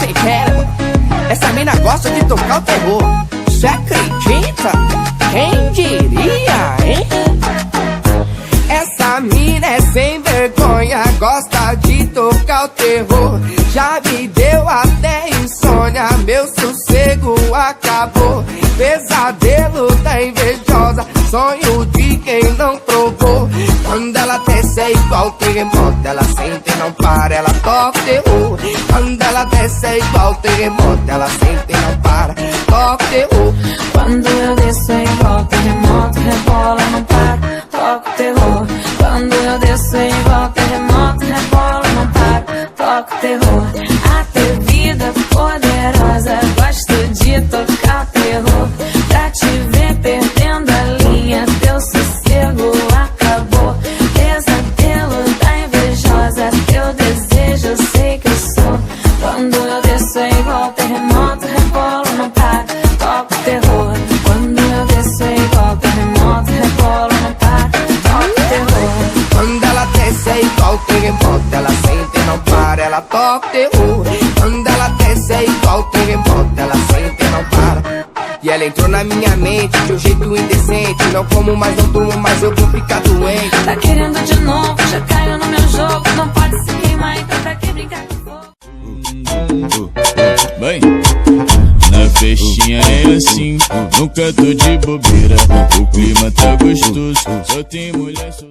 sem querer. Essa mina gosta de tocar o terror. Cê acredita? Quem diria, hein? Essa mina é sem vergonha, gosta de tocar o terror. Já me deu até insônia, meu sossego acabou. Pesadelo da invejosa, sonho de quem não provou. Quando ela desce é igual terremoto, ela sente e não para, ela toca o terror. Quando ela desce é igual terremoto, ela sente e não para, toca o terror. Quando eu desço é igual terremoto, rebola, não para, toca o terror. Quando eu desço é igual terremoto, rebola, não para, toca o terror. Atrevida, poderosa, gosto de tocar o terror. Pra te ver perdendo a linha, teu sossego acabou. Pesadelo da invejosa, teu desejo eu sei que eu sou. Quando eu desço é igual terremoto, rebola, não para, toca o terror. Quando eu desço é igual terremoto, rebola, não para, toca o terror. Quando ela desce é igual terremoto, ela sente e não para, ela toca o terror. Quando ela desce é igual terremoto, ela sente e não para. E ela entrou na minha mente de um jeito indecente. Não como mais, não durmo mais, eu vou ficar doente. Tá querendo de novo, já caiu no meu jogo. Não pode se queimar, então pra que brincar com fogo? Bem, na festinha é assim, nunca tô de bobeira. O clima tá gostoso, só tem mulher solteira.